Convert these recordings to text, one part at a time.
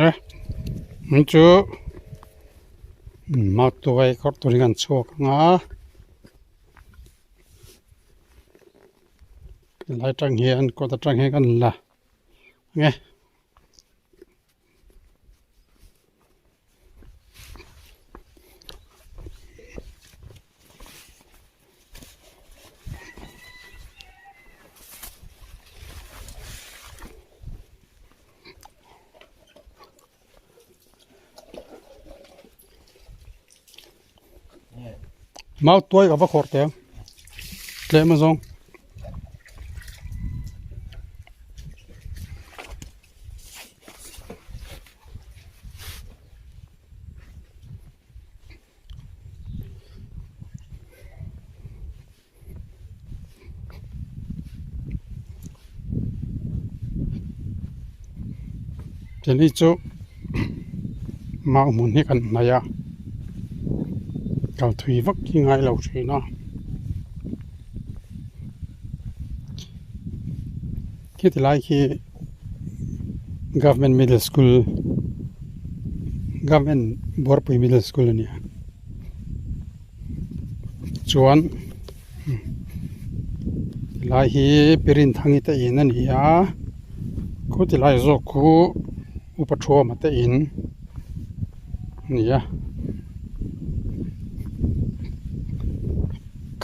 นะมันจะมาตัวไอ้ก็ตัวกันโชกงาไล่จังเฮียนก็จะจังเฮียกันละไงมาตัวกับพวกขอดเดียวเละมาส่งเจนี่จูมาหมุนให้กันนายเราถุยวักยังไงเราใช่เนาะคิดไล่ที่ government middle school government borpui middle school เนี่ยชวนไล่ที่เปรินทางนี้แต่อินนั่นเองก็ที่ไล่โจกูอุปถัมภ์มาแต่อินเนี่ย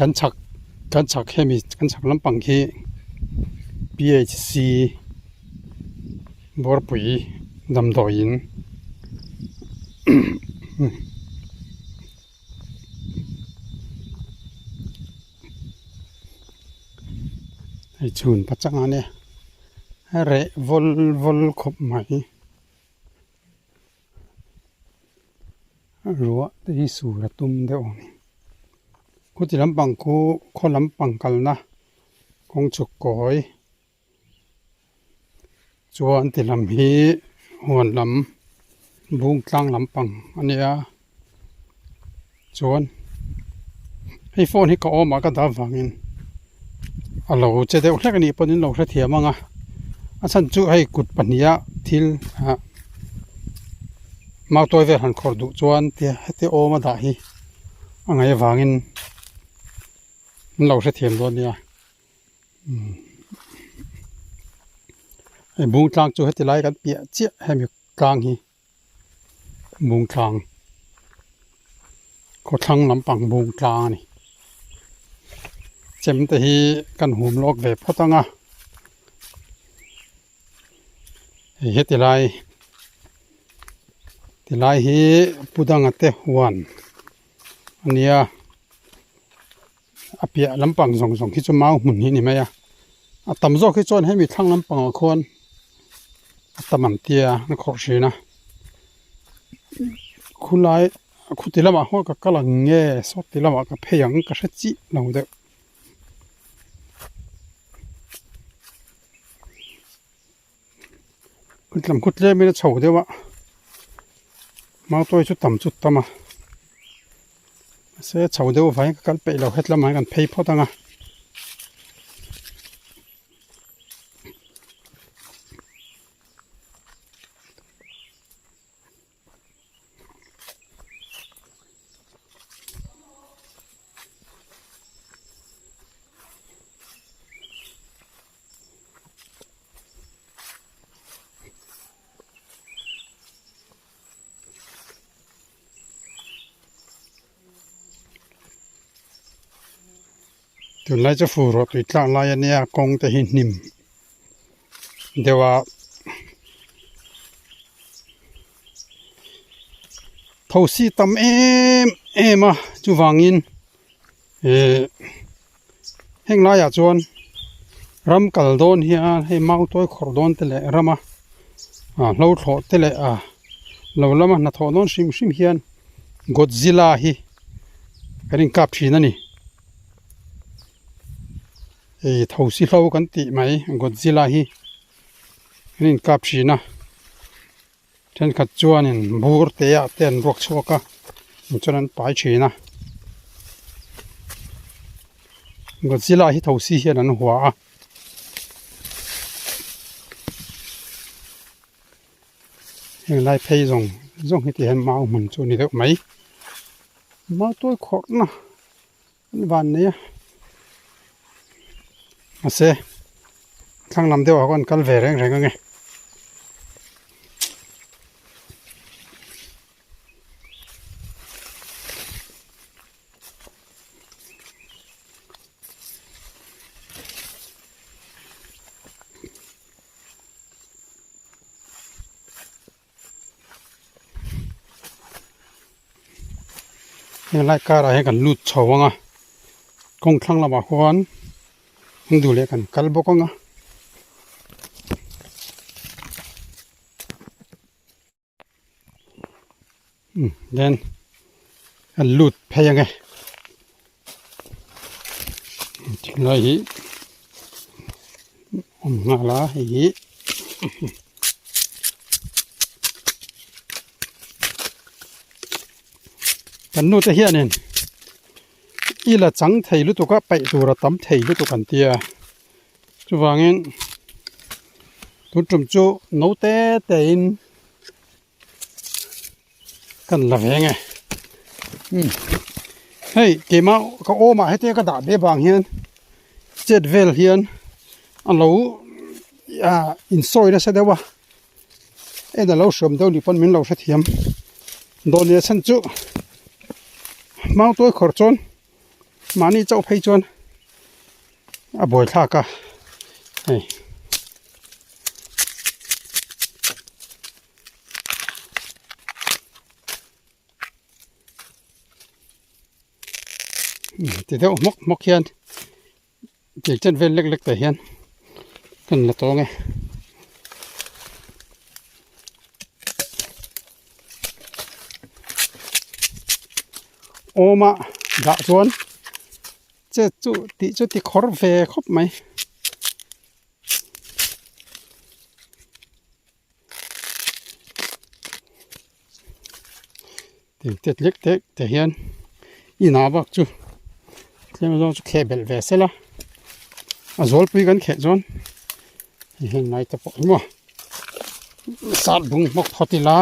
กันชักแค่มีกันชักลำปังที่ PHC บอร์ปุยดำดอยน์ไอชูนปัจจังอันเนี่ยเรวอลคบไหมรัวที่สูรตุมเดียวนี่กูที่ลำปังกูคนลำปังกันนะคงจุกก้อยจวนที่ลำฮีหัวลำบุ้งกลางลำปังอันนี้จวนให้โฟนให้ก็ออกมาก็ดาวฟังอินเราจะได้อุตส่าห์นี่ปนเราเทียมมั้งอาฉันจูให้กุดปัญญาทิลมาตัวเวหันขอดูจวนที่ออกมาได้อะไรฟังอินเราเทียมตัวนี้ไอ้บุ้งกลางจูให้ที่ไล่กันเปียเจี๊ยให้มีกลางฮีบุ้งกลางก็ทั้งลำปังบุ้งกลางนี่เจ็มแต่ฮีกันหุ่มโลกแบบพอตั้งเฮ็ดที่ไล่ฮีปูดังอัตเตหวนอันนี้อเปียลำปังส่งคิดจะมาหุ่นนี่ไหมตำโจคิดจนให้มีทั้งลำปังคนตำมันเตียนักขอชีนะคุณไล่คุณตีละมาหัวก็ลังเงี้ยสดตีละมาก็เพียงก็เสจิเราเด็กคุณลำคุณเล่ไม่ได้โฉดเดียวมาตัวชุดต่ำเสียโฉดเดียวไฟกันไปเราเฮ็ดละมากันเพย์พอตั้งจนไล่จะฟูรถอีกครั้งไล่เนี่ยกงแต่หินนิ่มเดี๋ยวว่าทสีตำมาจูฟังอินแห่งไล่จวนรำกัลโดนเฮียให้เมาตัวขอดอนเตเลรำเราโถเตเลเราละมันนัทโดนชิมเฮียนกอดซิลาฮีกันกับชีนั่นนี่ทสีเรากันติไหมกอดซิลาฮีนี่กับชีนะฉันขัดจวนนี่บูร์เตียเตียนรวกชัวกะจนนั้นไปชีนะกอดซิลาฮีทสีเฮียนั้นหัว ยังไล่เพยส่งให้ที่เห็นเมาเหมือนช่วงนี้เด็กไหมเมาตัวขอดนะวันนี้มาเสข้างลำเดียวกันกัลเวรงไงยังไล่การอะไรกันลุดเฉาวงอ่ะกงข้างลำบากคนดูเลยกันกัลบกงอ่ะเดินกันลุดเพยังไงถึงเลยฮีงาละฮีกันนู่นจะเฮียนี่อีละจังไทยรู้ตัวก็ไปตัวระตั้มไทยรู้ตัวกันเตียจู่ว่างั้นตัวจุ่มจู่โน้ตเต้นกันละเวงไงเฮ้ยเกมาก็โอมาให้เตี้ยก็ด่าเบบางเฮียนเจ็ดเวลเฮียนอันเราอินซอยได้ใช่ไหมวะเดี๋ยวเราชมเดี๋ยวรีบมันเราเสียมโดนเนี่ยฉันจู่เมาตัวขอจนมานี่เจ้าเพยจนบ่อยท่ากะเฮ้ยเดี๋ยวมกเฮียนเด็กจันเวนเล็กๆแต่เฮียนกันละตัวไงโอมาด่าจวนจะจุดที่คอร์เฟครบไหมเด็กเล็กแต่เฮียนอีน่าบักจูเที่ยงเราจะแค่เบลเวสละจอลปีกันแค่จวนเห็นไหมแต่พอมั้งสาดบุ้งมกพอติลา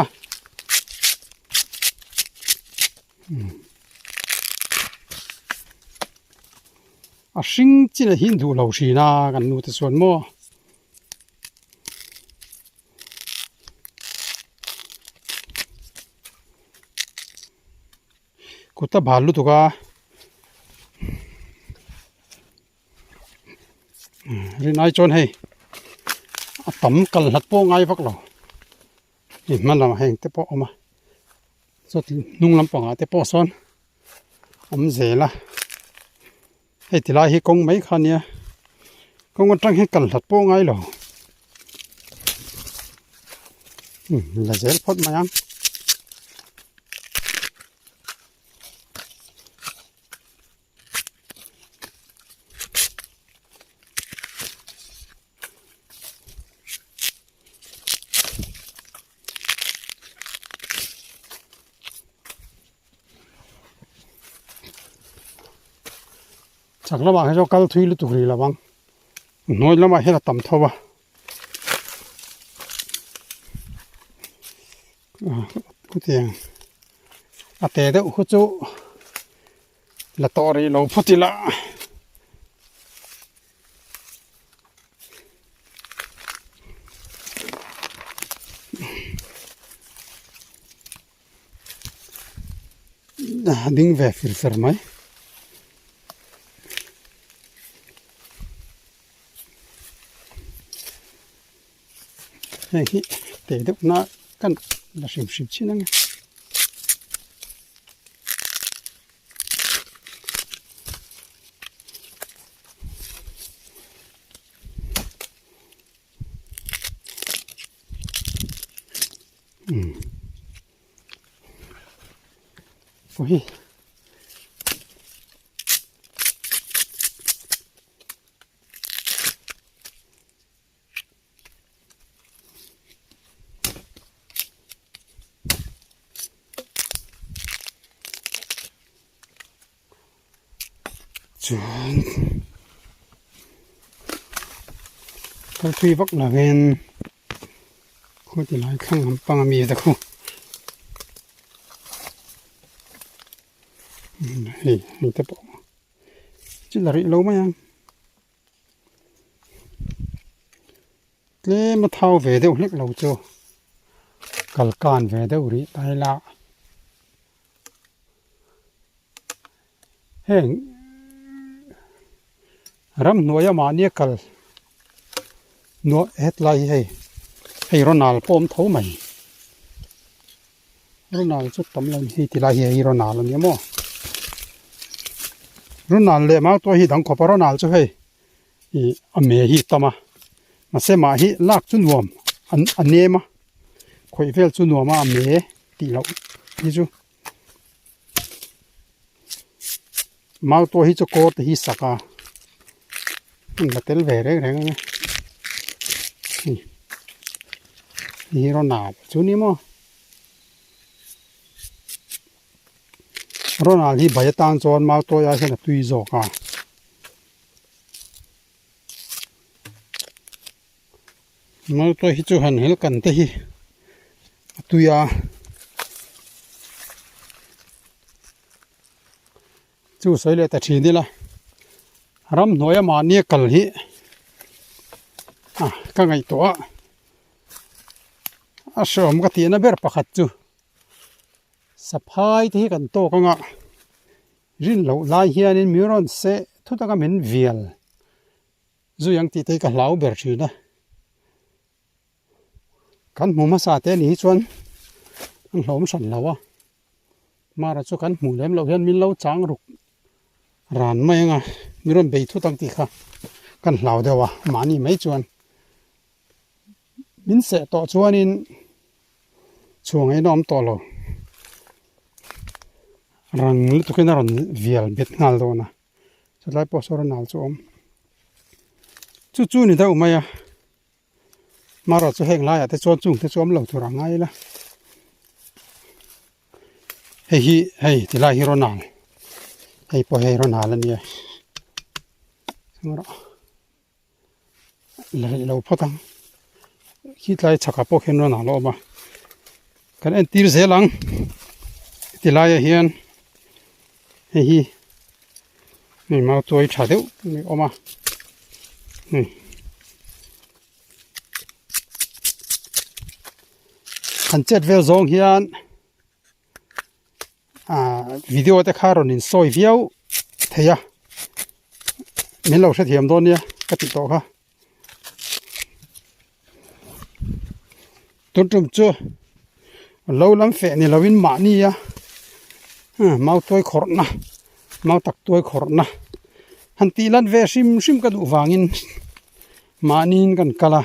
สิงจีนหินดูเหล่าชีนากันนู่นแต่ส่วนมั่วกุตบาลุตุกาเรียนไอ้จนให้ตั้มกันหัดโป้งไอ้พวกเราเห็นมันละมาเห็นแต่โป้ออกมาสุดนุ่งลำปางแต่โป้ซ้อนเสียละให้ทีไรให้กงไม่คันเนี่ยกงมันตั้งให้กันหัดโป้งไอ้หรอละเสียพดมายังจากระหว่างให้เจ้ากัลทุยลุตุกรีระวังน้อยแล้วมาให้เราต่ำเท่าวะกูเตียงอาเตะเด้อกูจูละตอรีเราพุติละดิ้งเวฟิลเฟอร์ไหมเฮ้ยเตะเด็กน่ากันละชิมชินังโอ้ยจวนเขาทุยวักละเงินค khu ti lai khang lampang mi ta khu hi ta po chi la ri lo ma yang le ma thau ve deuh hlek lo chu kal kan ve deuh ri tai la heng ram noya ma ne kal no het lai hei ronald pom tho mai ronald chu tam lai hi ti lai hi ronald ni mo ronald le ma to hi dang ko ronald chu hei i ame hi tama ma se ma hi lak chu nuam an ne ma khoi vel chu nuam ma ame ti lo hi chu ma to hi chu ko te hi saka la tel ve re re nge hi ronald chu ni mo ronald hi bhai tan chon ma to ya se na tui zo ka ma to hi chu han hel kan te hi tuya chu sai le ta thi ni la ram noya ma ne kal hi ka ngai to a som ka ti na ber pakhat chu saphai thi kan to ka nga rin lo lai hian in miron se thuta ka min vial zu yang ti te ka hlau ber thi na kan mu ma sa te ni chuan ang hlom san lawa mara chu kan mu lem lo hian min lo chang ruk ran mai nga miron be thu tang ti kha kan hlau dewa mani mai chuan min se to chuan in chuang ai nom to lo rang lu tu ken ron vial bet ngal do na chalai po sor nal chu om chu ni da umaya mara chu heng la ya te chon chung te chom lo tu rangai la hei ti la hero nal hei po hero nal ani mara lo photang khi tlai chaka po khen ron alo ma kan en tir zelang ti la ya hian hi ni ma toi tha deu ni oma ni kan chet vel zong hian video te kharon in soi viau theya min lo thiam don nia ka ti to kha tum chu lo lam fe ni lawin ma ni ya mau toy khorna mau tak toy khorna han ti lan ve sim ka du wangin manin kan kala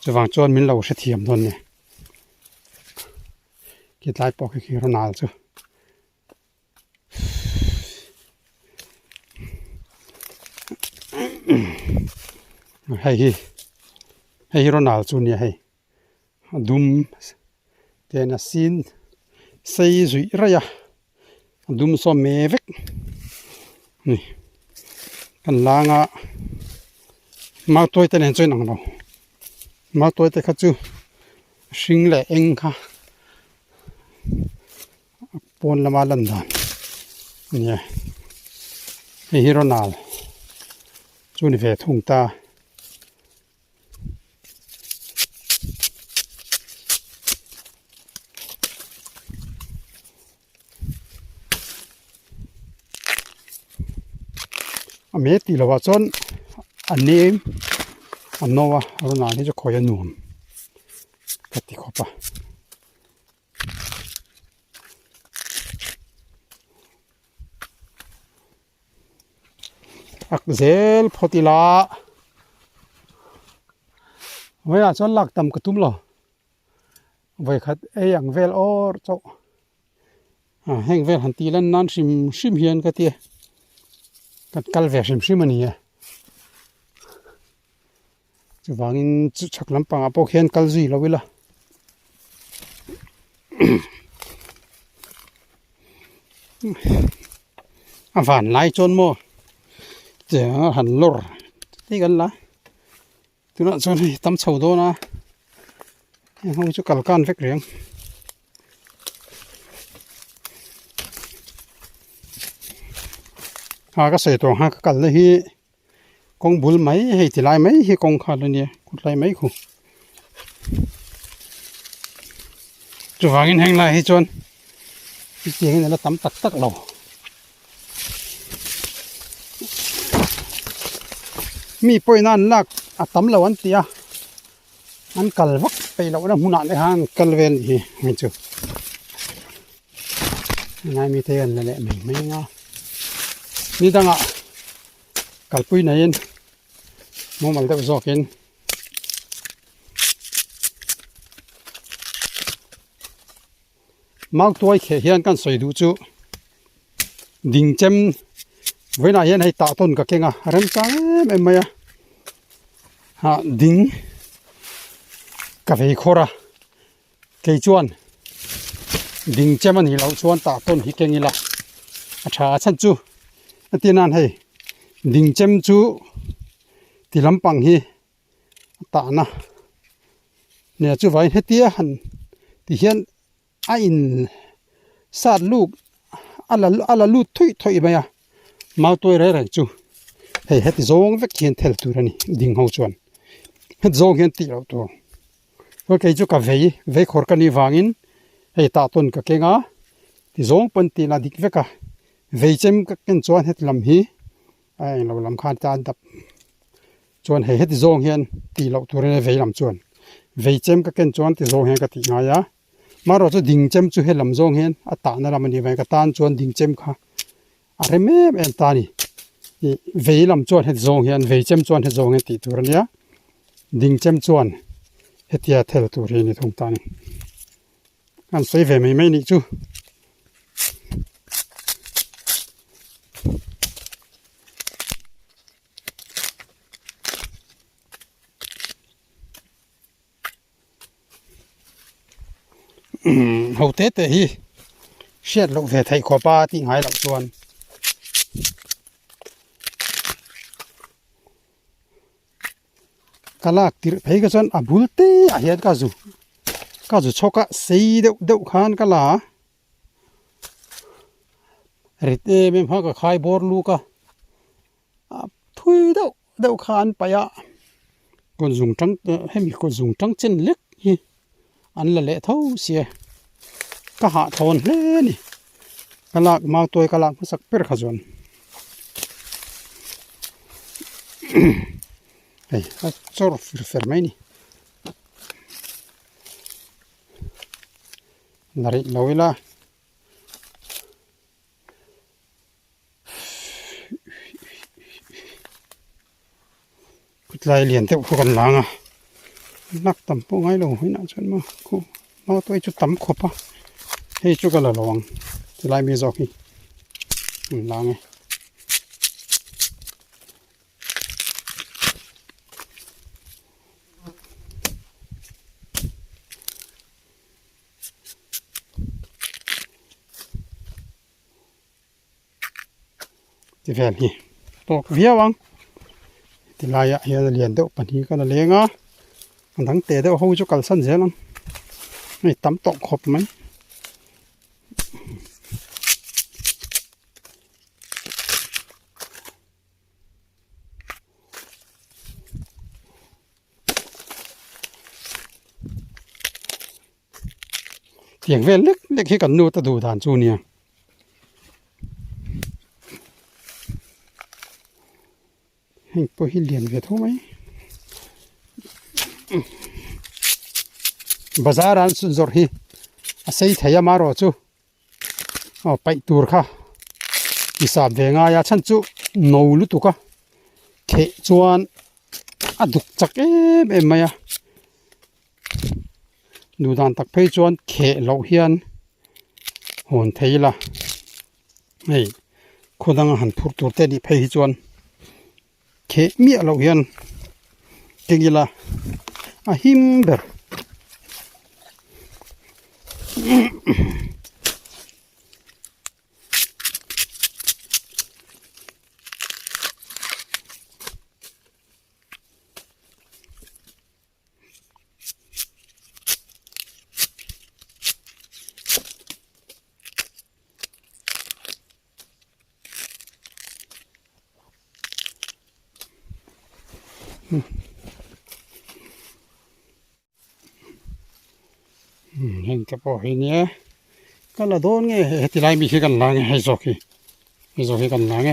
chawang chon min lo thiam don ne ki tlai po ki ronald chu hei ronald chu ni hei dum te na sin sei zui ra ya dum so me vek ni kan langa ma toy te nen choi nang lo ma toy te kha chu hring le eng kha pon lama lan dan ni hei ronald chu ni ve thung ta me ti lawa chon anem anowa arona ni jo khoya nuam kati khopa akzel photila waya chon lak tam ka tum lo vai khat e yang vel or cho heng vel han ti lan nan sim hian ka ti kal ve sim ani ya chu wangin chu chak lampang apo khen kal zui lo wila van lai chon mo che han lor ti gan la ตัวนั้นส่วนนี้ตำเฉาโดนะเขาจะกัลกันเฟกเรียงหาก็ใส่ตัวหาก็กัลเลยฮีกองบุลไหมให้ติลายไหมให้กองขาดเลยเนี่ยกุดลายไหมคู่จะวางเงินแห้งลายให้จนที่จริงเนี่ยเราตำตักเรามีป่วยนั่นลักอัดตำเราอันเตียอันกัลวักไปเราได้หุ่นอะไรฮะกัลเวนฮีไม่จูนายมีเทียนเลยแหละไม่งานี่ตั้งอ่ะกัลปุยไหนยันมองมันจะไปสอกเห็นมักตัวเขียนกันสวยดูจูดิ่งเจมเวลาเห็นให้ตาต้นก็เก่งอ่ะเริ่มจ้าไม่ไหมอ่ะฮะดิ่งกาแฟโคราเกยจวนดิ่งเจมันหิเราชวนตาต้นหิเก่งอีละอาชาชันจูตีนั่นให้ดิ่งเจมจูที่ลำปังฮีตานะเนี่ยจูไว้ให้เตี้ยหันที่เห็นไอ้สาดลูกอะไรลูกถุยไปอ่ะมาตัวอะไรไรจูเฮ้ยเฮ็ดโซ่เวกเห็นเทลตัวนี่ดิ่งหัวชวนเฮ็ดโซ่เห็นตีเราตัวโอเคจูกับเวขอร์กันนี่วางินเฮ้ยตาต้นก็เก่งอ่ะที่โซ่ปันตีน่าดิกเวกอ่ะเวเจมก็เก่งชวนเฮ็ดลำฮีไอ้เราลำขาดจานดับชวนเฮ็ดโซ่เห็นตีเราตัวนี่เวลำชวนเวเจมก็เก่งชวนที่โซ่เห็นก็ตีง่ายอ่ะมาเราจะดิ่งเจมจูเฮ็ดลำโซ่เห็นอัตตานั่นละมันดีไว้ก็ตานชวนดิ่งเจมค่ะอะไรแม่เอ็นตานี่เวลำชวนเฮ็ดโซ่เห็นเวเจมชวนเฮ็ดโซ่เห็นตีตัวนี้ดิ่งเจมชวนเฮ็ดยาเทลตัวนี้ตรงตานี่อันสวยเวไม่นี่จูเขาเตะฮีเชียดลูกเวทไทยขอป้าที่หายหลักส่วนกะลากติร์เพย์ก็ส่วนอับุลเตะอาเฮียดกาจูชกะสีเดวขานกะลาริเตเมมฮะก็ขายบอร์ลูกะทุยเดวขานไปอ่ะคนจุงจังให้มีคนจุงจังเช่นเล็กฮีอันละเละเท่าเสียก็หาทนเลยนี่กะลากมาตัวกะลากมาสักเปิดขจรเฮ้ยจอร์ฟเฟอร์ไม่นี่นาริลาวิลากุดไลเลียนเท่ากันหลังอ่ะนักตำปูไงลงให้น่าชนมาตัวจุดตำขบอ่ะให้จุกันละลองจะไล่มีจอกนี่หลังไงที่แฟนนี่ตกเวียวังที่ลายเฮียเลียนเด้อปันนี้ก็ละเลงอ่ะมันทั้งเตะเด้อเขาจุกันสั้นเสียลังนี่ตำตกขบไหมเสียงเวลเล็กให้กันนูตะดูฐานจูเนี่ยให้พวกที่เรียนเวทไหมบาซารันสุนทรฮีอาศัยเทียมารอจูไปตูร์ค่ะที่สาบเวงายาชันจูนูลุตุกะเขจวนดุกจักเอ็มไหมอะดูดานตักเพยจวนเขเหล่าเฮียนหอนเทียละเฮ้ยคนดังหันพูดตัวเตดิเพยจวนเขมีเหล่าเฮียนเก่งละหิมเบอร์ Hen ka po hinya kala don nge hetilai mi kan lang he zoki kan lang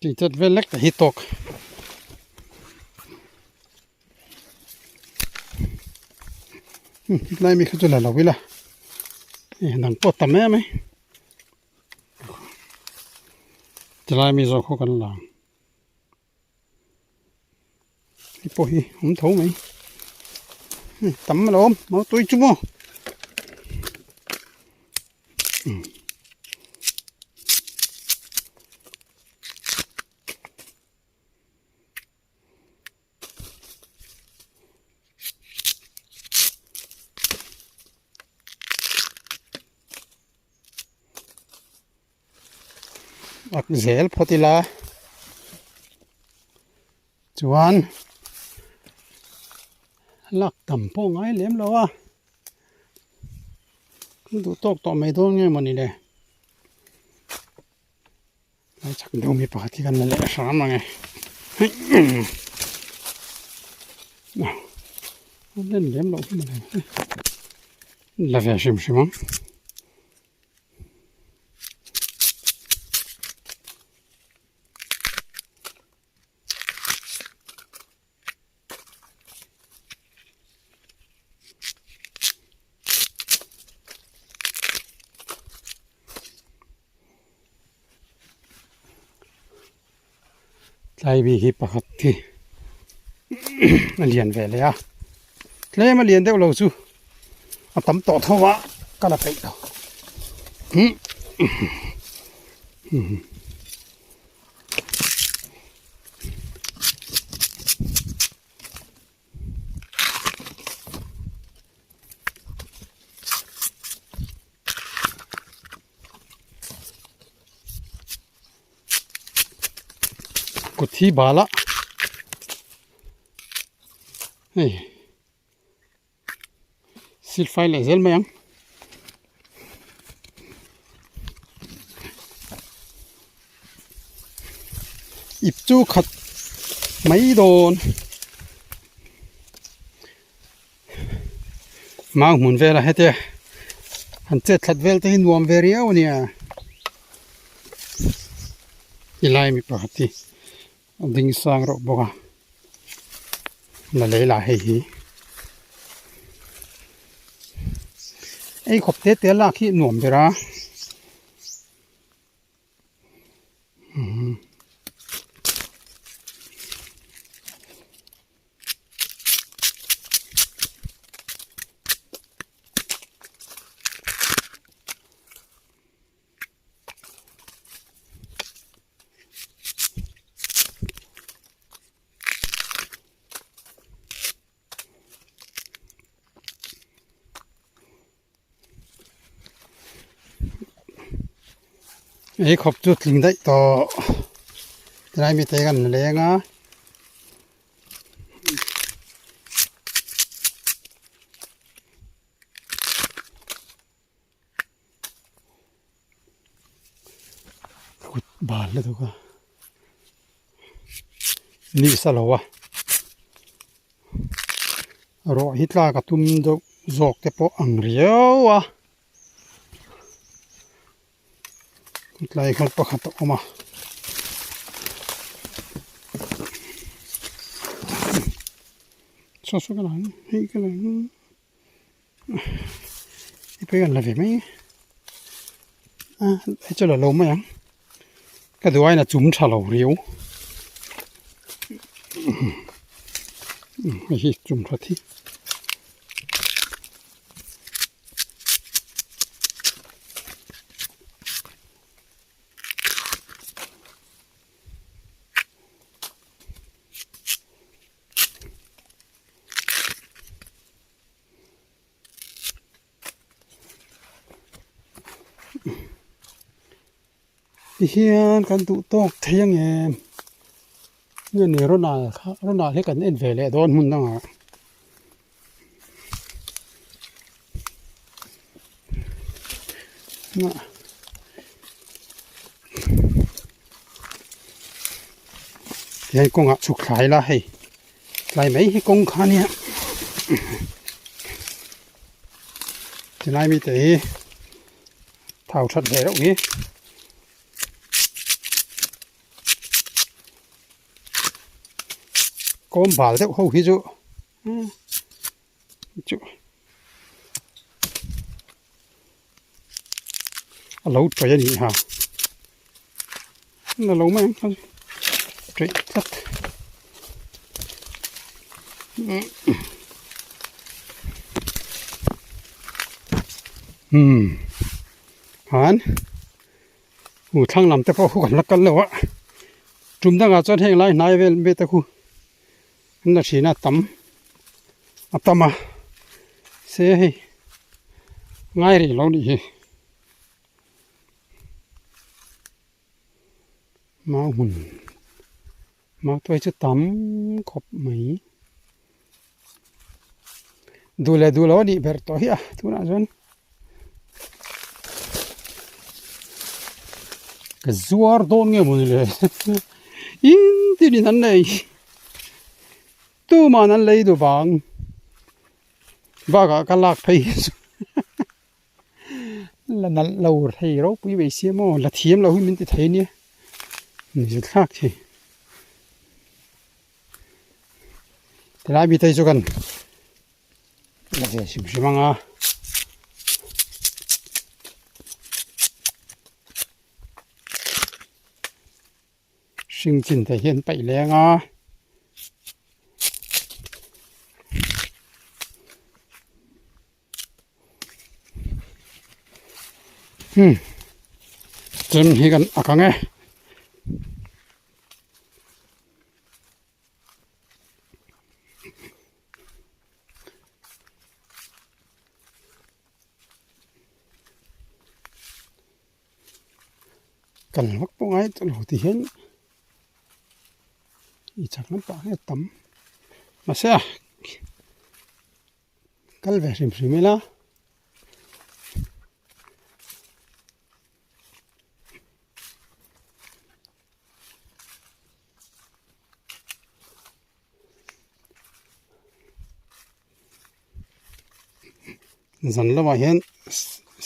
Titat velek hitok lai mi khajula lawila nang potame me lai mi zo ko kan lang ipo hi thau mai tam lom mau tui chu mo ak zel photila chuan lak tam po ngai lem lawa du tok to mai don nge mani le ai chak do mi pakati kan le sam nge len lem lo ma la ve shim shim lai bi hi pakati alian ve le a tle ma lian deuh lo chu a tam to thowa kala kai do kuthi bala hey silfai le zel mayang ipchu khat mai don mang mun vela hete han che thlat vel te nuam veria unia ilai mi pakati ding sang ro boga la leila he hi ei khopte te la khi nuam bera ei khop chu tling dai to trai mi te kan lenga bal le to ka ni salowa ro hitla ka tum do zok te po ang riawa lai khol pakhat oma so kan hei kan ipe kan la ve mai ai cho la lo mai ang ka duai na chum tha lo riu hi chum tha thi เฮียนกันตุตอกเทียงแอมเงินนี่รถนาให้กันเอ็นเวลโดนหุ่นตั้งน่ะให้กงสุขขายละให้ไหลไหมให้กงขาเนี่ยจะไหลมีแต่เท่าชัดเลยแล้วนี้ก้มบาลเด็กเขาหิจุเราไปยันนี่ฮะนั่นเราไม่เขาเจ็บสักหันหูทั้งลำแต่พอกันละกันแล้ววะจุ่มตั้งอาจจะแห้งไรนายเวลเบตะคูนั่นสีน่าตั้มอัตมาเสียให้ง่ายเลยเราดิมาหุ่นมาตัวจะตั้มขบไหมดูแลว่าดิเบอร์ตัวเฮียตัวน่าจนก็ซัวร์โดนเงี้ยบุญเลยอินที่นี่นั่นเลยตัวมันนั่นเลยดูบางกันลากไปแล้วนั่นเราไทยเราไปไปเสียมั้งแล้วเทียมเราหุ่นมันจะไทยเนี่ยนี่จะลากใช่แต่ละมีไทยจุกันแล้วจะชิมมั้งอ่ะสิ่งจินแต่เห็นไปแล้วอ่ะจนให้กันอากังไงกันวักปงไงตลอดที่เห็นอีจากนั้นปะให้ตั้มมาเสียกัลเวริมสิมิล่ะจันละว่าเห็น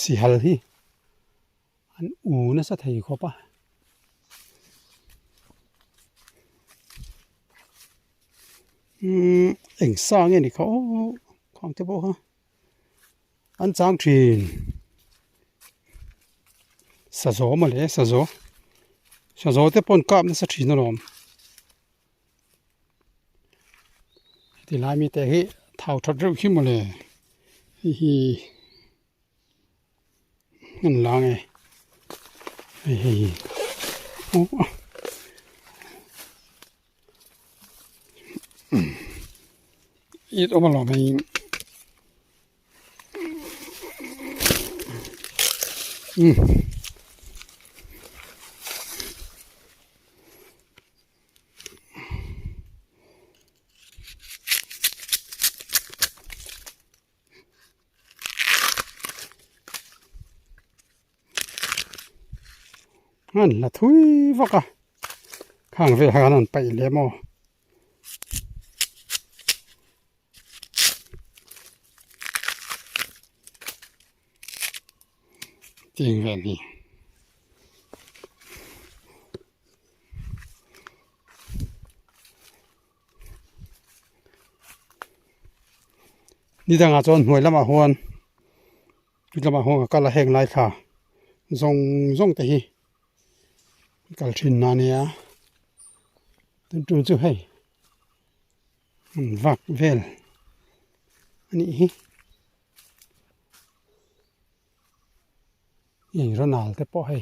สิฮัลที่อันอูน่ะสัตย์เขาปะเอ็งสร้างนี่เขาของเจ้าบ่ฮะอันจางทรีนสะโจมาเลยสะโจเตปนกับนั่นสัตย์ทรีนนอมที่ลายมีแต่ให้เท่าทัดเรื่องขึ้นมาเลยฮีนั่นล่ะไงโอ้อีตัวมันหล่อไปนั่นละทุยฟักอะข้างเวลานั้นไปเลยมั้งจริงแบบนี้นี่ต่างอาจารย์หวยละมาหวนละมาหวนก็ละแห่งไรค่ะส่งแต่ฮีกัลชินนาเนี่ยตั้งจู่ให้วักเวลอันนี้อย่างรนาลแต่พอให้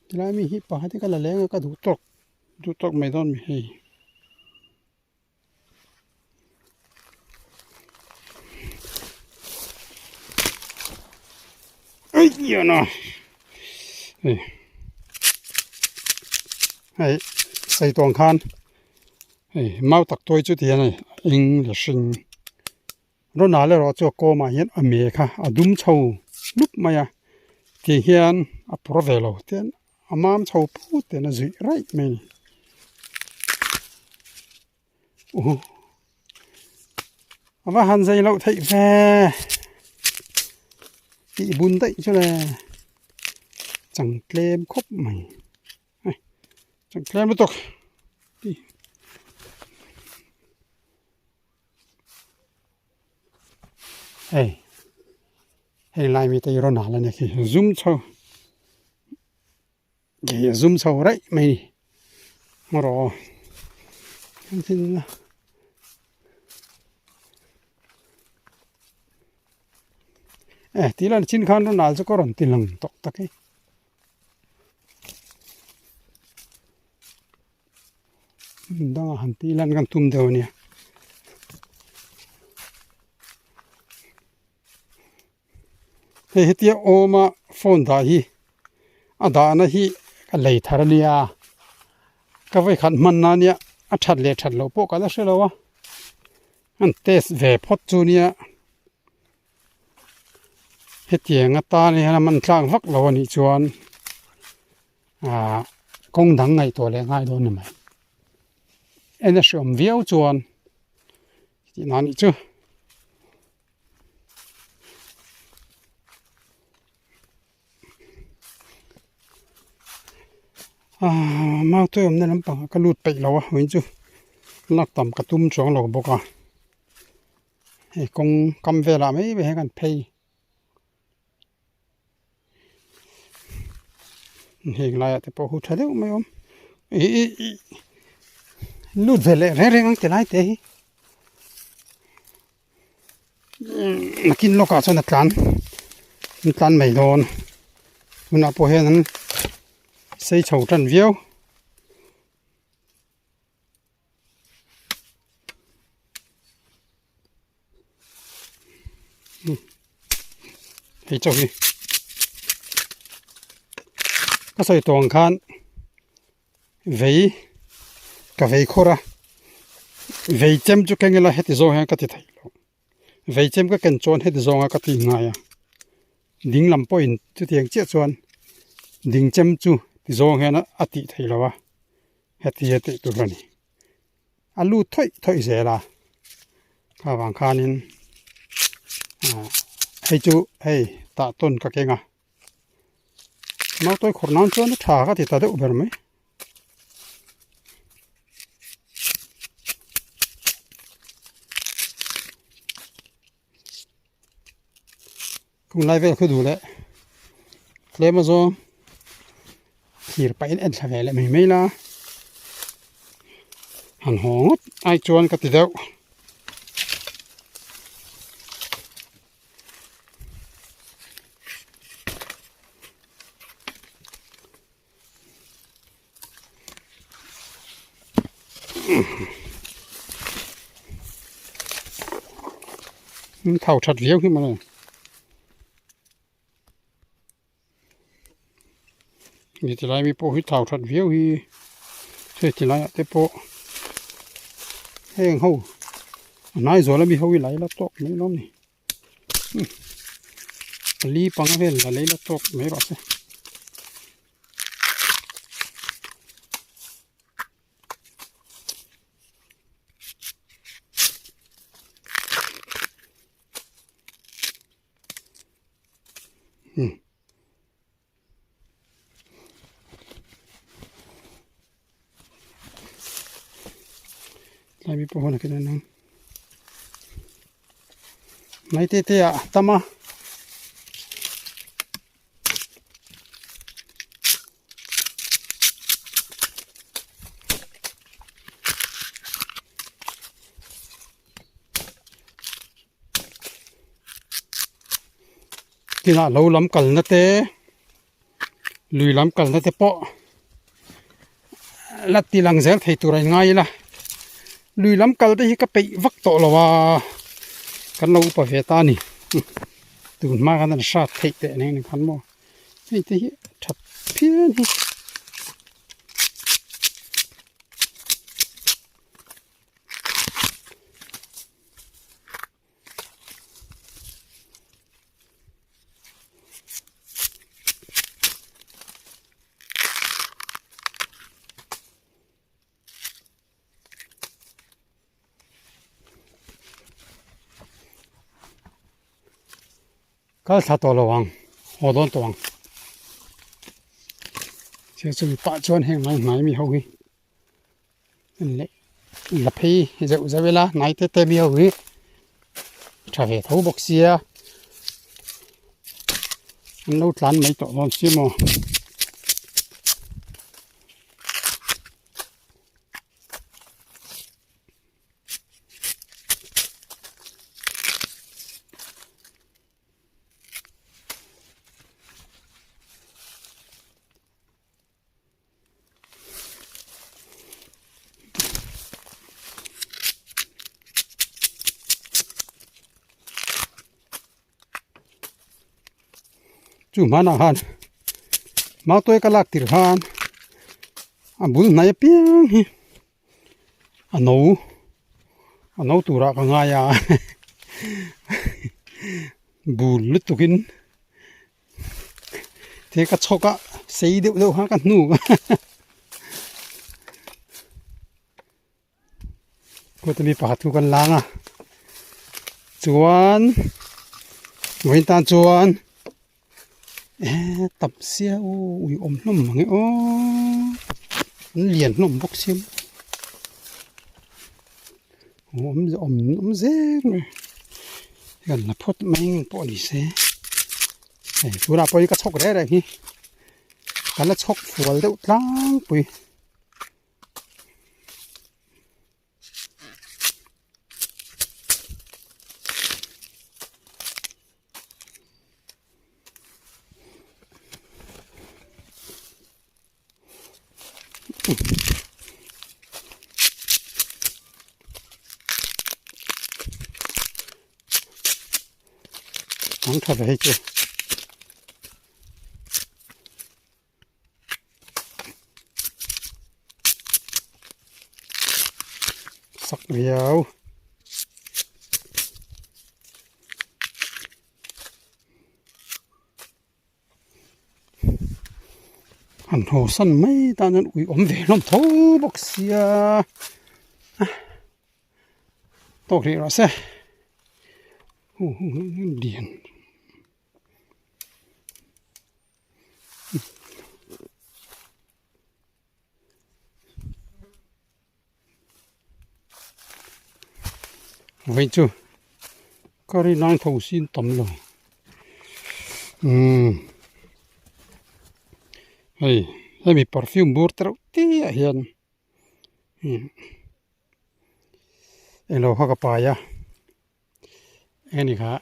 ที่ไรมีฮิปปะที่กันละแรงก็ดูตกไม่ต้องมีให้ ai yo no ai sai tong khan ai mau tak toi chu ti này ing le sing ro na le ro chu ko ma hian a me kha adum chho lup maya ti hian a provelo ten amam chho pu te na zui right me ama han zai lo thai ve ti bun dai chu le chẳng klem khop mày chẳng klem nó tục đi hey lại mi tay ron là này khi zoom sâu cái zoom sâu đấy mày mà rồi không tin tí là chín khan ron cho có ron tin lằng tóc tắc ấy đang hành tí lan gan tum đâu nè tia oma phone da hi ada na hi ka lei thar lia ka vai khan man na nia a that lo po ka la se lo wa an test ve phot chu nia tia nga ta ni ha man tlang vak lo ni chuan kong dang ngai to le ngai do ni mai en shom viau chuan ti na ni chu mau tôi hôm nay nắm bằng cái lụt bậy lâu á, mình chú lắc tầm cái tum xuống lâu bốc à, con cầm về làm ấy về cái pay, hiện lại thì bảo hút thấy đâu mấy ông, lụt về lại rẻ ngang cái này thế, nó kín lo cả cho nó tan mày đòn, mình áp bộ hiện xây chậu trần viêu thấy chậu gì có xây toàn khan vấy cả vấy khô ra vấy chém cho cái người là hết rồi ha cái thấy vấy chém cái cần chọn hết rồi cái thì ngay à đinh làm point cho tiền chết chọn đinh chém chu thì do nghe nó ati thấy là hết thì tụi rồi này alu thôi dễ là các bạn khan nên hay chú hay tạ tôn các cái ngà nó tôi khổ non cho nó thả cái thì ta được mấy cùng lại về cứ đủ đấy lấy mà do thì phải ăn thà về lại mình mấy là hàn hốt ai chuan cái gì đâu thầu chặt viếu khi mà này như thế này mi po hít thảo thật viếu hi thế thì lại thế po heng hâu nãy giờ là mi hâu lại là tốt mấy lắm này li bằng về là lấy là tốt mấy rồi lại bị bỏ cái này nè mấy tê à tâm à thì là lâu lắm cần nó tê lùi lắm cần nó tê bỏ lát tí lăng dẻo thấy tụi này ngay là lùi lắm cần thì cái bị vắt tổ là cái lâu bảo vệ ta nè ตูนมากันนั่นชาติเทะเนี่ยนี่คันบ่นี่ที่ทับเพี้ยนก็ถ้าตัวระวังหัวโดนตัวเชื่อสุดปะชวนแห่งไหนมีเขาหินั่นแหละละพี่จะเวลาไหนเตมีเขาหิถ้าเหตุเขาบอกเสียมันรู้ทันไม่ต่อรองเสียมั้งจูมานาฮันมาตัวก็ลักติรฮันบุญนายเปียงอันนู้ตัวรักง่ายบุญลุตุกินเทกัชกะเสียเดียวหากันนู่ก็จะมีปากทุกันล้างจวนวินตาจวนตับเสียโอ้ยอมน้ำไงโอ้เหรียญน้ำบกเสียมโอ้อมเซ่เลยกันนะพดแมงปอดิเซ่ตัวเราไปก็ชกได้เลยพี่กันแล้วชกฝัวเดือดร้างปุยน้องทำไปให้เจ้าสักเดียวหันหัวสั้นไม่ตอนนั้นอมเวลมโถบกเสียตกเรียร์เซ่โอ้โหเดียนไว้จูก็ได้นั่งทสินต่ำลงเฮ้ยให้มีปาร์ฟิวมบูร์ตร์ที่เห็นเราเข้ากับปายะนี่ค่ะ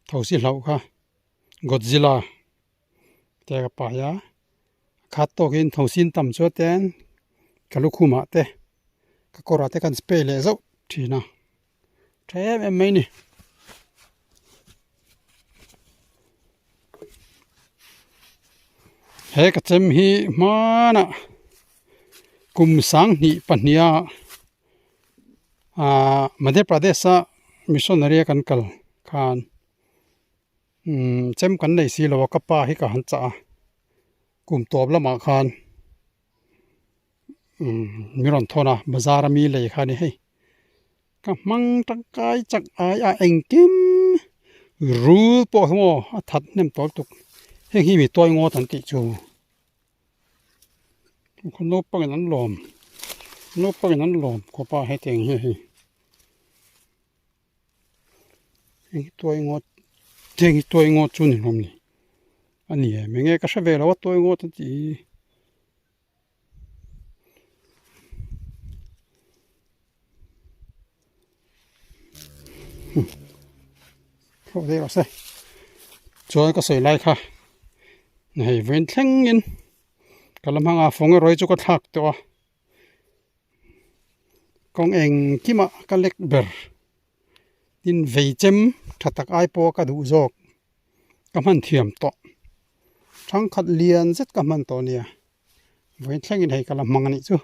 ทสินเราค่ะกอดซิลล่าแต่กับปายะขัดตัวกินทสินต่ำชัวเต็นกับลูกคู่มาเตะกับกอร์เตกันสเปรย์เลยจ้าทีน่ะแท้ไม่นี่เฮ้ก็จะมีมานะกุมสังนี่ปัญญามาเดประเทศมิชชันนารีกันกัลคานเจมกันในสีลวกป้าให้กับหันจ่ากุมตัวละมาคานมีรอนทนะบาซาร์มีเลยคานี่ให้ก็มังตั้งกายจักอายเองกิมรู้ปะหัวทัดเนี่ยตัวตุกเฮ้ยมีตัวงอตันติจูคนโนปกันนั้นหลอมโนปกันนั้นหลอมก็ป้าให้เตียงเฮ้ยตัวงอเตียงตัวงอจูนี่ลมนี่อันนี้ไม่ไงก็ใช้เวลาว่าตัวงอตันติเขาได้ก็ใส่จอยก็ใส่ไล่ค่ะให้เว้นแท่งเงินก็ลำพังฟงรอยจุกทักตัวกองเองกี่มาก็เล็กเบอร์ tin vei chem thatak ai po ka du jok ka man thiam to thang khat lian zet ka man to nia voi thleng in hei kala mangani chu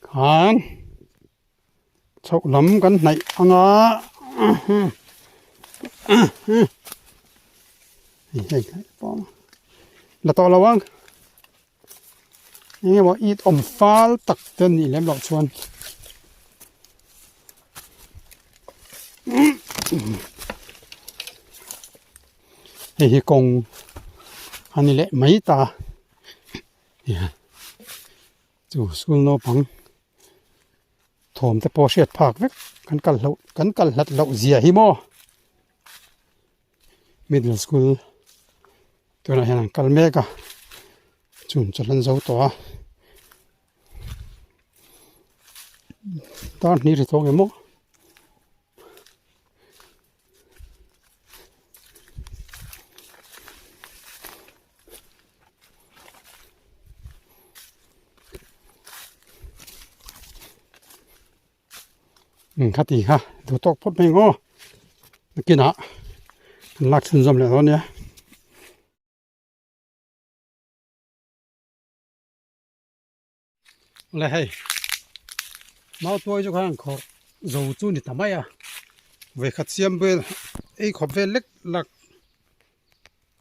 khan chau lam kan nai anga hei po la to lawangนี่ว่าอีดอมฟ้าตักเต้นนี่แหลมหลอกชวนเฮ้ยกงอันนี้แหละไม่ตาเนี่ยจู่สุลโนพังถมแต่พอเสียดผักเวกกันกัลลัดเหล่าเสียหิโมmiddle school ตัวนั้นเห็นกัลเมกะจุนจะลันเจ้าตัวตอนนี้ริโตเงโมคัดตีค่ะดูตกพดไม่งอกินอ่ะลักษณะจำเลยตอนนี้อะไรให้มาตัวจุกข้างขอรูจูนี่ทำไมอ่ะเวขัดเสียมเบลไอ้ขอบเวลเล็กหลัก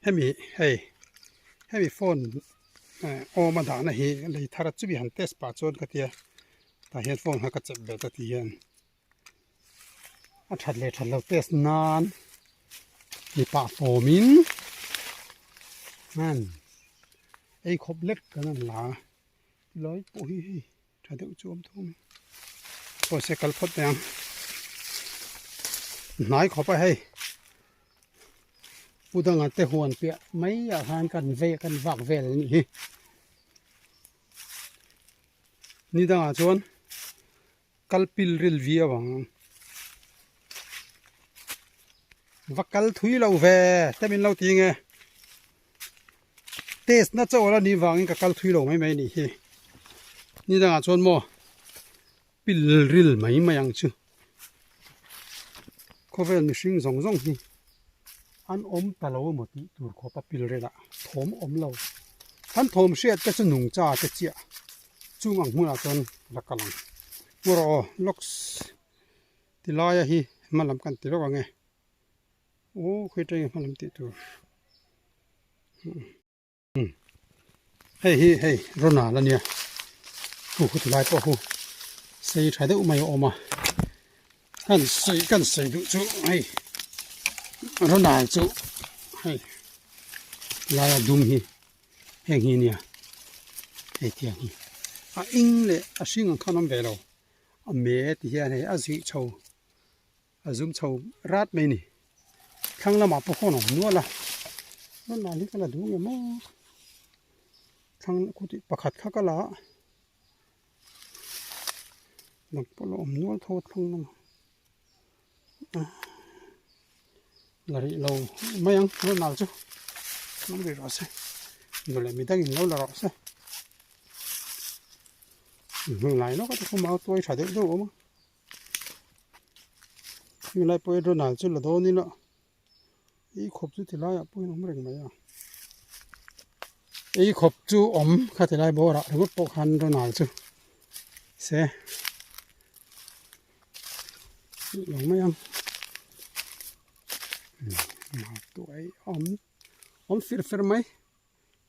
ให้มีโฟนออมาด่านะเฮเลยทาร์จุบิหันเตสปาจนกันเตียแต่เฮดโฟนหักจับเบลตัดเทียนถัดเลยถัดเราเตสนานมีปาโฟมินนั่นไอ้ขอบเล็กกันนั่นล่ะร้อยปุ้ยถ้าเดี๋ยวจมทุ่มพอเสกลพดยังนายขอไปให้ผู้ต้องการเตะหวนเปียไม่อยากทานกันเวกันวักเวลนี่ต้องอาชวนกัลปิลริลวีวังวักกัลทุยเราเวแต่เป็นเราตีไงเตสน่าจะว่านี่วังกับกัลทุยเราไม่นี่นี่ต้องอาชวนโมปิลริลไม่ยังชื่อเขาเป็นมิชิงสองนี่อันตะโลหมดตัวขอปปิลเรละถมเราท่านถมเสียจะหนุ่งจ่าจะเจียจุ่มมือจนละกำลังมัวรอล็อกติลายฮีมาลำกันติลว่าไงโอ้คุยใจมาลำติตัวเฮ้ยรถหนาแล้วเนี่ยผู้ติลายก็ผู้ใส่ถ่ายได้อุมาออกมากันใส่ดูจุให้รถหนาจุให้ลายดุมฮีแห่งฮีเนี่ยให้เที่ยงฮีอิงเลยสิ่งข้านำเบลล์เมที่เฮียนี่สิเช่าซุมเช่ารัดไม่นี่ข้างละมาพวกคนนัวละนั่นน่ะนี่ก็ละดูเงี้ยมั้งข้างกุฏิประคัดข้าก็ละหนักปลอมนัวโทษข้างนั้นละริเราไม่ยังเราหนาวจ้ะน้ำริร้อนสิดูเลยมีตั้งเราละร้อนสิเมื่อไรเนาะก็จะเข้ามาตัวถ่ายได้ดูมั้งมีอะไรไปโดนหนาวจุดละโดนนี่ละอีขบจุดที่ไรอ่ะปุ้ยน้องเร่งไหมอ่ะอีขบจุอมข้าที่ไรบ่ละหรือว่าปกหันโดนหนาวจุดเสหลงไหมยังมาตัวไอ้อมฟิร์ไหม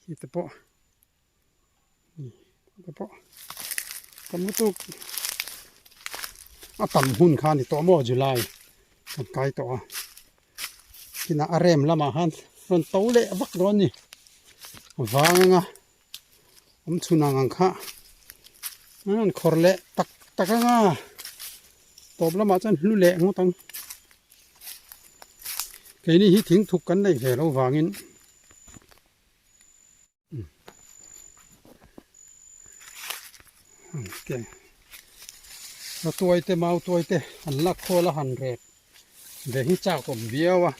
ที่ตะปะนี่ตะปะกำมือตุกต่ำหุ่นคานี่ตัวมั่วจุไลกับไก่ตัวที่น่าเริ่มละมาหันรอนโตเละวักร้อนนี่วางงะชุนังข้านั่นคอร์เละตักงะตบละมาจันลุเละงตังไก่นี่ฮิทิ้งถูกกันได้แค่เราวางอินเก่งเราตัวเตะมาตัวเตะหันลักโคละหันเรดเดี๋ยวหิจ้าก็เบี้ยววะ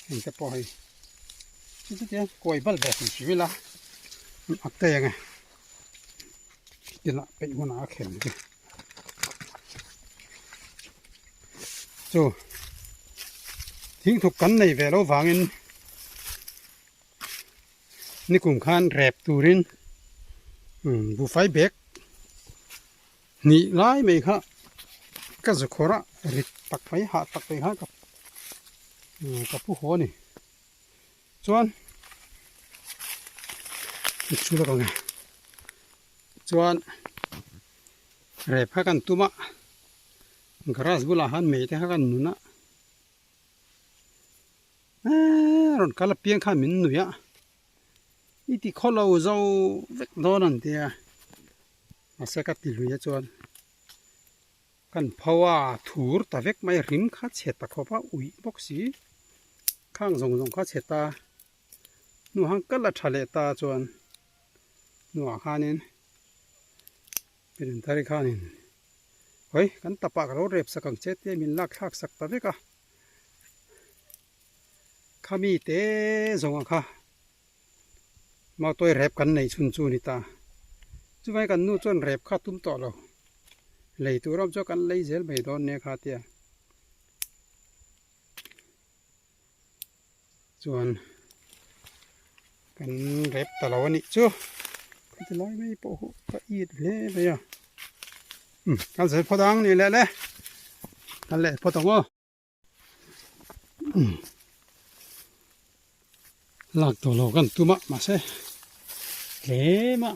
เห็นแต่ปล่อยที่เจ้ากล้วยบัลแบบชีวิตละอักเตะไง กินละไปหัวหน้าแข็งดิโจทิ้งถูกกันในเวลาฟังอินนี่กลุ่มคานแรบตูรินบูไฟเบกนี่ไล่ไม่ค่ะก็จะขอระริดตักไปหากับผู้หัวนี่ส่วนชูแล้วก็ไงส่วนแรบหากันตุมะกระสบุลาหันเมย์ที่หากันนุนะรอนกาลเปียงข้ามินนุยะอีที่เขาเราเจ้าเวกโดนันเดียมาสักติลุยจวนกันเพราะว่าถูรตะเวกไม่ริมข้าเฉตตะเขาพะอุยบกสีข้างทรงข้าเฉตตาหนูหังกัลทะเลตาจวนหนูข้านินเป็นทาริข้านินเฮ้ยกันตะปากเราเรียบสักเจ็ดเตมินลักหักสักตะเวกะข้ามีเตทรงข้ามาตัวแรบกันในชุนจูนิตาจุไว้กันนู่นจนแรบข้าตุ้มต่อเราเลยตัวเราจะกันเลยเจลไปโดนเนี่ยข้าเตียส่วนกันแรบตลอดนี่จูก็จะลอยไม่โป๊ะก็อีดเลยไปอ่ะกันเสร็จพอดังนี่แหละเลยกันแหละพอต้องลากตัวเรากันตุ้มมาเซ่เละมา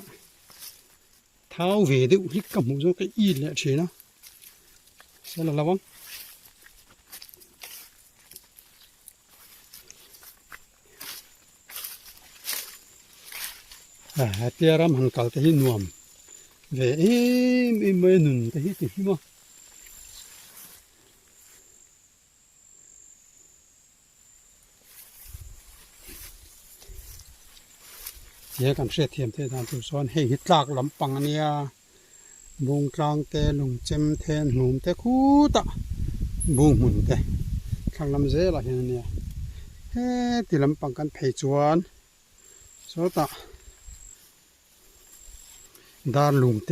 เท้าเวดิฮิกกับหมูก็อีแหละเชียนะเสร็จแล้วระวังเตี้ยรำหันกัลแต่หินวมเวไม่หนุนแต่หิติหิมะเยกันเสียเทียมเททานตุซ้อนให้หิตลากลำปังเนี่ยบุงกลางเตลุงเจมเทนหนุ่มเตคูตะบุงหุ่นเตข้างลำเจละเห็นเนี่ยเฮ้ติลำปังกันเพจวนโซตะดาลุงเต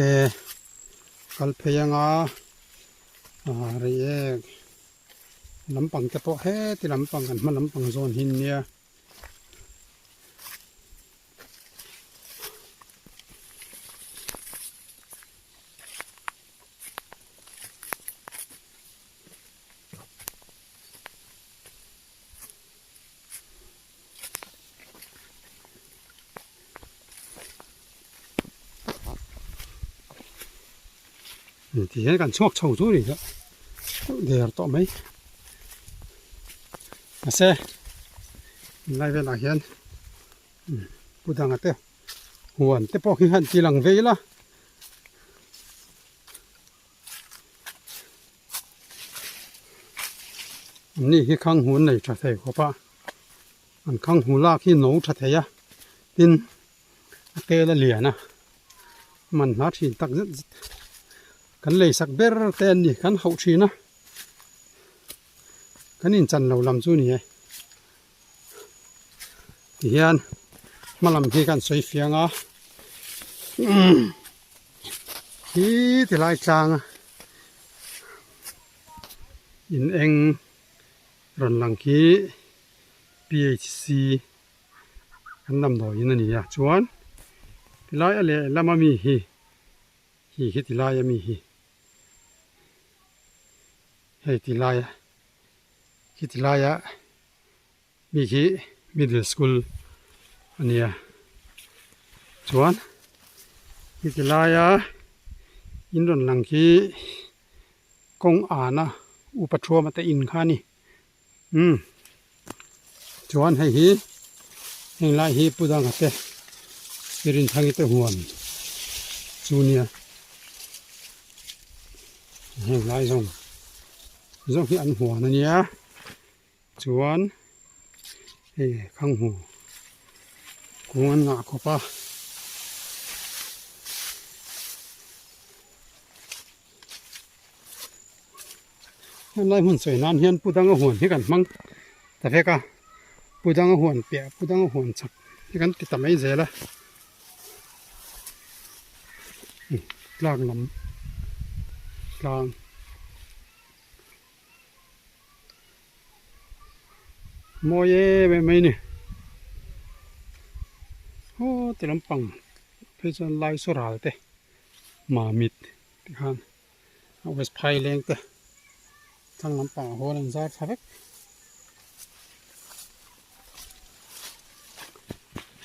กัลเพยังอะไรเอกลำปังจะโตเฮ้ติลำปังกันมาลำปังโซนหินเนี่ยที่เห็นกันชอกเช่าตัวนี่ก็เดี๋ยวต่อไหมมาเซ่ไล่เวลาเห็นพูดดังอ่ะเต้หัวเต้พอขี้หันจีหลังเวล่ะนี่ที่ข้างหัวในชัดเจนครับป้าอันข้างหัวลากที่หนูชัดเจนดินเตะละเหลี่ยนะมันนัดที่ตักกันเลยสักเบอร์เต้นนี่กันเขาชีนะกันอินจันเราลำจูนี่ที่เห็นมาลำที่กันสวยเฟียงที่ลายจางอินเองรันหลังคีPHC กันนำดอกยินนี่จวนที่ลายอะไรละมามีฮีที่ลายมีฮีให้ที่ลายมีฮี middle school อันนี้ชวนที่ลายอินดอนหลังคีกงอานะอุปชัวมาแต่อินข้านี่ชวนให้ฮีให้ลายฮีปูดังกันเตะรินทางเตะหัวจูเนียให้ลายส่งที่อันหัวนั่นเนี่ยชวนข้างหูกูงันหนักกว่าป้าลายหุ่นสวยนั่นเฮียนปูดังหัวที่กันมั้งแต่เพื่อก็ปูดังหัวเปียปูดังหัวสักที่กันติดตามไม่เจอละ กลางลำกลางโมเย่แบบไหมนี่โอ้แต่ลำปังเพื่อจะไล่สุราเตะมามิดที่ข้างเอาไว้พายแรงเตะทั้งลำปังหัวนังซาทับ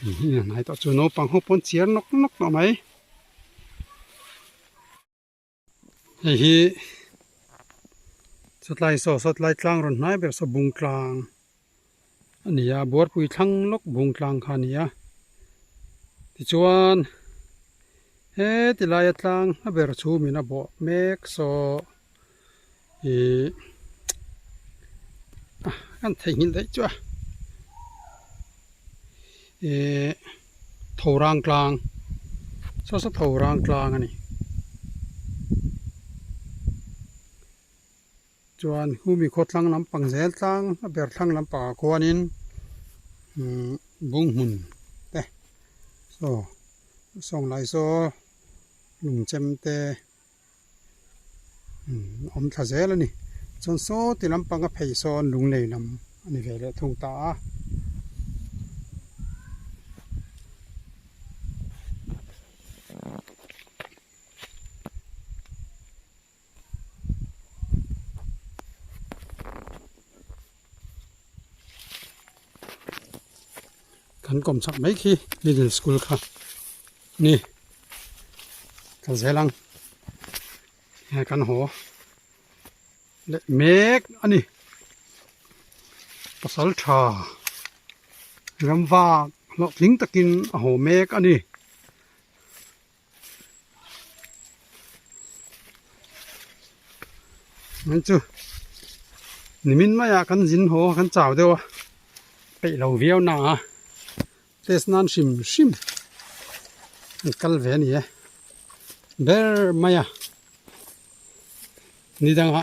นี่นายต่อจูโนปังหัวปนเสียนกหน่อไหมเฮ้ยสุดไล่สุดไล่กลางรถนายแบบสบุงกลางอันนี้บัวปุยทั้งลกบุงกลางขานี้ที่ชวนที่ลายกลางเบอร์ชูมีนะบ่เมกโซอันที่หินได้จ้ะทรางกลางทรางกลางอันนี้จวนหูมีโคตรลังลำปังเซลตังเบอร์ลังลำปากขวานินบุงหุ่นเต้ส่งไหลโซลุงเจมเตอมทะเซลนี่จนโซติลำปังกับเพยโซนลุงเลยลำอันนี้เวลทุ่งตาขันกลมสักไม่ขี้มิดเดิลสคูลค่ะนี่กันเสลังกันหัวเล็กเมกอันนี้ปัสสาวะชาลำวากหลอกลิงตะกินโหเมกอันนี้นั่นจูนี่มินไม่อยากกันจินหัวกันเจ้าเดียวไปเราเวียวหนาเทสนันชิมกัลเวนี่เบอร์มายานี่ดังฮะ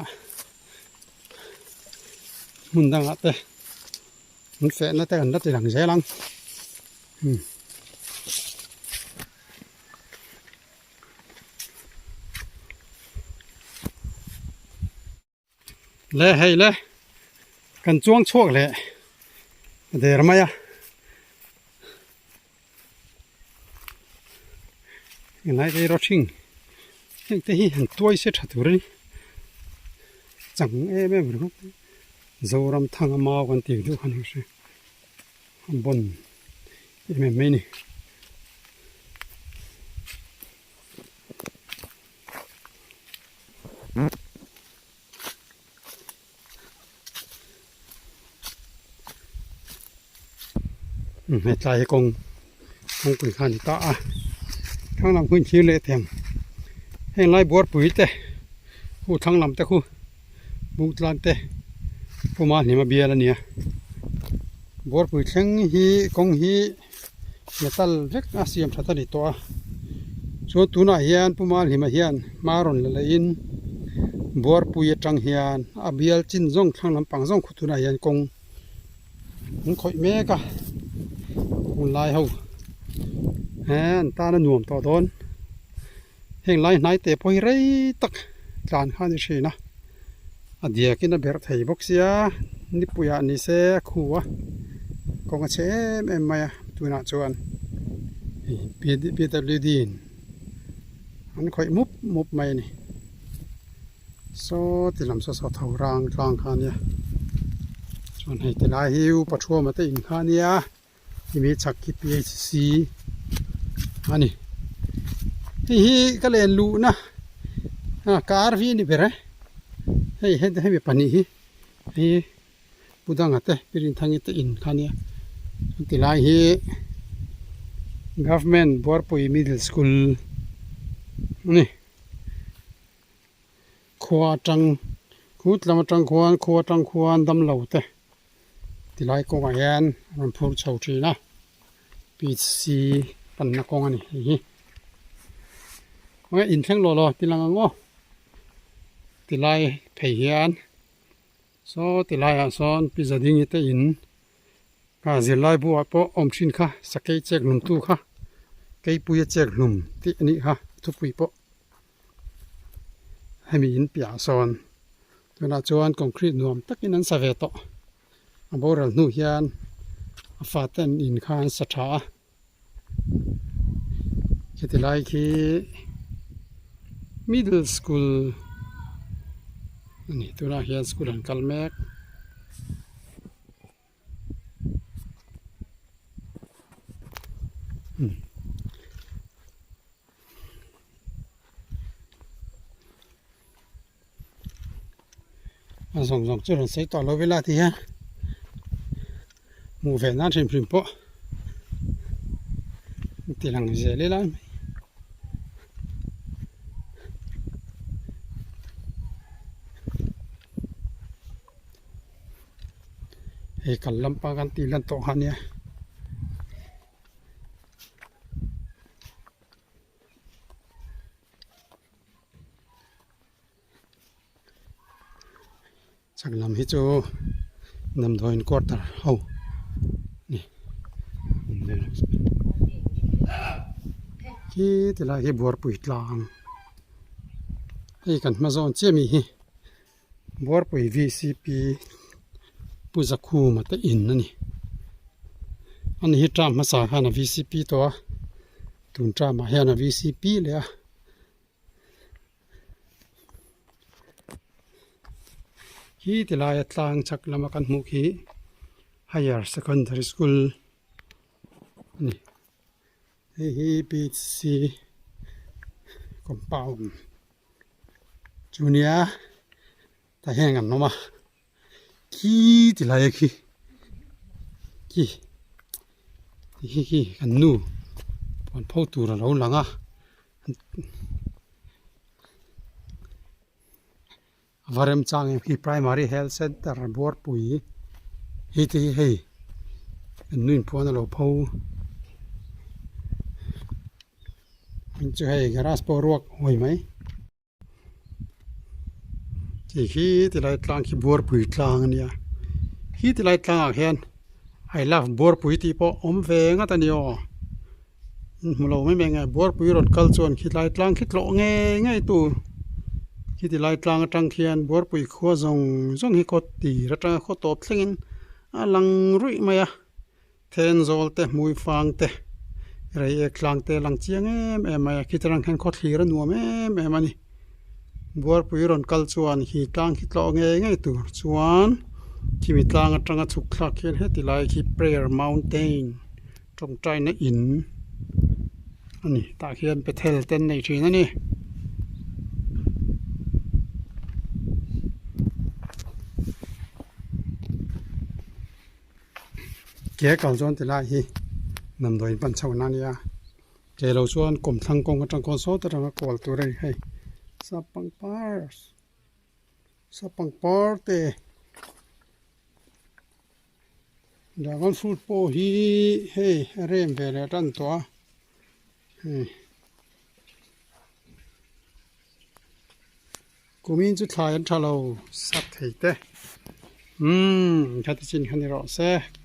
มุนดังฮะเต้มันเฟะนั่นแต่กันนั่นแต่หลังใช้ลังเล่ให้เล่กันจ้วงช่วงเลยเดี๋ยวมายานายได้รถชิงยังแต่ที่หันตัวเสียถัดตัวนี้จังแม่เหมือนกันโจรำทางมาวันตีดูขันอยู่สิบนไม่นี่ไม่ใจกงปุ๋ยขันตาทั้งลำพื้นชี้เละแทงให้ไล่บัวปุ๋ยเตะคู่ทั้งลำเตะคู่บุกลานเตะผู้มาหนีมาเบียร์แล้วเนี่ยบัวปุ๋ยทั้งฮีกงฮีเยตัลเล็กอาเซียมชัตติตัวส่วนตัวน่ะเฮียนผู้มาหนีมาเฮียนมารอนละอินบัวปุ๋ยจังเฮียนอาเบียร์จินจงทั้งลำปังจงขุตัวน่ะเฮียนกงมันคอยเมกะมันลายเขาตาหนุ่มต่อต้นเฮงไล่นายเตะพอยไรตักจานข้าจะเชนะเดียกินเบรทไทยบ็อกเซียนิปุยานิเซขัวกงเชมมายตัวน่าจวนปีเตอร์ลีดินอันค่อยมุบไม่นี่โซติลำโซทาวรางกลางข้าเนี่ยจวนให้ติลาฮิวปัจจุบันมาเตอินข้าเนี่ยที่มีชักกิพีเอซีอันนี้ที่ก็เลยรู้นะการวิ่งนี่เป็นไรให้แบบนี้ให้บุดังอ่ะเตะเป็นทางอินข้านี้ติลายที่ government บัวปุย middle school นี่ขวาจังขุดลำจังขวาจังขวานดำเหล่าเตะติลายกงอายันมันพูดชาวจีนะปีซีปันนักกงอันนี้ว่าอินเพ่งรอติลังงอติลายเพียนโซติลายอันซอนพิจารณาติอินกาจิลายบัวปอมชินค่ะสเกยเจกลุมตู้ค่ะเกยปุยเจกลุมที่อันนี้ค่ะทุกปุยปอ ให้มีหินเปียซอนตัวน่ะจวนคอนกรีตนวมตักอินันสะเวตออบ่รัลนูเฮียนฟาตันอินคานสะถาคิดไลคี middle school นี่ตัวน่ะเฮียนสกูลอันคัลเมกส่งจุดใส่ต่อเวลาที่ฮะหมู่แฟนน่าชิมพริมโปตีหลังเจเลยล่ะเฮ้กัลลัมปากันตีลันโตฮันเนี่ยจากลำฮิจูนำโดยกอดตาเฮานี่ที่ที่ลายบัวปุ๋ยตลางให้กันมาซอนเจมีบัวปุ๋ย VCP ปุจักคูมาตะอินนั่นนี่อันนี้ตามมาสาขานะ VCP ตัวตุนตามมาเฮนะ VCP เลยอ่ะที่ที่ลายตลางชักลำกันมุขี higher secondary school นี่BC compound junior แต่แห่งกันเนาะมาที่ที่ลายที่กันนู่วันพ่อตัวเราหลังอ่ะวารมจังที่ primary health center บัวปุ๋ยฮิตให้นู่นพวกนั้นเราพ่อมันจะให้กระสปอร์รวกหวยไหมที่ที่ไรตลางที่บัวปุ๋ยตลางเนี่ยที่ไรตลางเห็นไอ้ลับบัวปุ๋ยที่พออมเวงอ่ะตอนนี้อ๋อเราไม่เป็นไงบัวปุ๋ยรถกัลส่วนที่ไรตลางคิดโลง่ายตัวที่ที่ไรตลางจังเขียนบัวปุ๋ยขัวจงให้กดตีรัตน์เขาตบสิ่งลังรุ่ยมาอ่ะเทนโซลเตมวยฟังเตไรเอกลังเตลังเชียงมาคิดรังเห็นกดฮีรันนัวมันนี่บัวปุ๋ยรถกัลส่วนที่ตลางคิดโลง่ายตัวส่วนที่มีตลางจังสุขลักเขียนให้ที่ไรที่ prayer mountain ตรงใจนั่นอินอันนี้ตาเขียนไปเทลเต้นในทีนั่นนี่เกี่ยกับส่วนที่ไรที่นำโดยปัญชาวนานี่เกี่ยเราส่วนกลุ่มทางกงกับทางกองโซ่แต่เรากอลตัวเลยให้สับปังปาร์เตเดี๋ยวกันฟูดโปฮีเฮ้เริ่มเบลตันตัวกูมีจุดท้ายอันทะเลาสัตว์เหตุชัดเจนขันนี้รอเสก